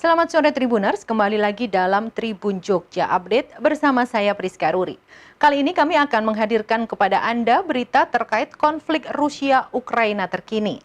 Selamat sore Tribuners, kembali lagi dalam Tribun Jogja Update bersama saya Priska Ruri. Kali ini kami akan menghadirkan kepada Anda berita terkait konflik Rusia-Ukraina terkini.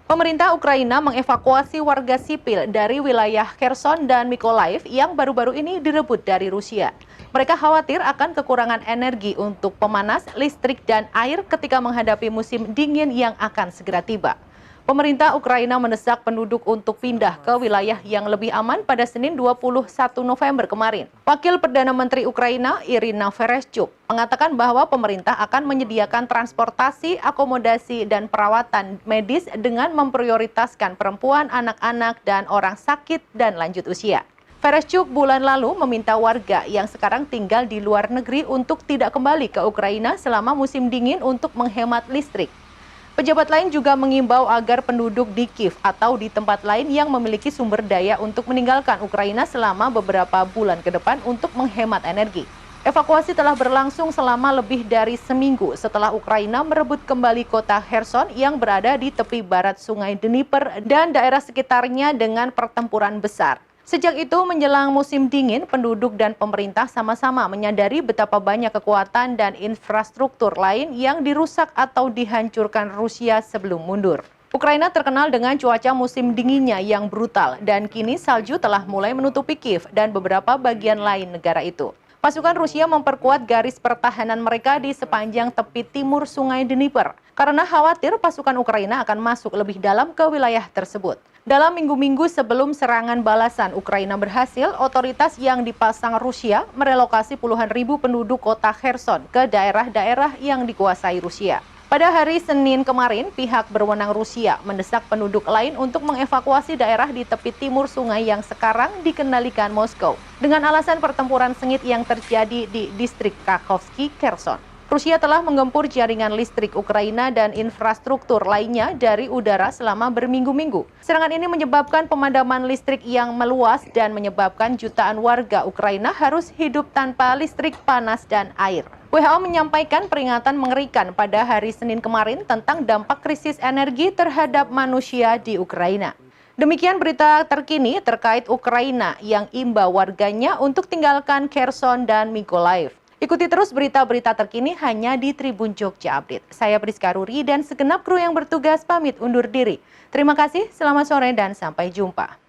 Pemerintah Ukraina mengevakuasi warga sipil dari wilayah Kherson dan Mykolaiv yang baru-baru ini direbut dari Rusia. Mereka khawatir akan kekurangan energi untuk pemanas, listrik, dan air ketika menghadapi musim dingin yang akan segera tiba. Pemerintah Ukraina mendesak penduduk untuk pindah ke wilayah yang lebih aman pada Senin 21 November kemarin. Wakil Perdana Menteri Ukraina, Irina Vereshchuk, mengatakan bahwa pemerintah akan menyediakan transportasi, akomodasi, dan perawatan medis dengan memprioritaskan perempuan, anak-anak, dan orang sakit dan lanjut usia. Vereshchuk bulan lalu meminta warga yang sekarang tinggal di luar negeri untuk tidak kembali ke Ukraina selama musim dingin untuk menghemat listrik. Pejabat lain juga mengimbau agar penduduk di Kiev atau di tempat lain yang memiliki sumber daya untuk meninggalkan Ukraina selama beberapa bulan ke depan untuk menghemat energi. Evakuasi telah berlangsung selama lebih dari seminggu setelah Ukraina merebut kembali kota Kherson yang berada di tepi barat Sungai Dnieper dan daerah sekitarnya dengan pertempuran besar. Sejak itu, menjelang musim dingin, penduduk dan pemerintah sama-sama menyadari betapa banyak kekuatan dan infrastruktur lain yang dirusak atau dihancurkan Rusia sebelum mundur. Ukraina terkenal dengan cuaca musim dinginnya yang brutal, dan kini salju telah mulai menutupi Kiev dan beberapa bagian lain negara itu. Pasukan Rusia memperkuat garis pertahanan mereka di sepanjang tepi timur Sungai Dnieper, karena khawatir pasukan Ukraina akan masuk lebih dalam ke wilayah tersebut. Dalam minggu-minggu sebelum serangan balasan Ukraina berhasil, otoritas yang dipasang Rusia merelokasi puluhan ribu penduduk kota Kherson ke daerah-daerah yang dikuasai Rusia. Pada hari Senin kemarin, pihak berwenang Rusia mendesak penduduk lain untuk mengevakuasi daerah di tepi timur sungai yang sekarang dikendalikan Moskow dengan alasan pertempuran sengit yang terjadi di distrik Kakhovsky, Kherson. Rusia telah menggempur jaringan listrik Ukraina dan infrastruktur lainnya dari udara selama berminggu-minggu. Serangan ini menyebabkan pemadaman listrik yang meluas dan menyebabkan jutaan warga Ukraina harus hidup tanpa listrik, panas, dan air. WHO menyampaikan peringatan mengerikan pada hari Senin kemarin tentang dampak krisis energi terhadap manusia di Ukraina. Demikian berita terkini terkait Ukraina yang imbau warganya untuk tinggalkan Kherson dan Mykolaiv. Ikuti terus berita-berita terkini hanya di Tribun Jogja Update. Saya Priska Ruri dan segenap kru yang bertugas pamit undur diri. Terima kasih, selamat sore dan sampai jumpa.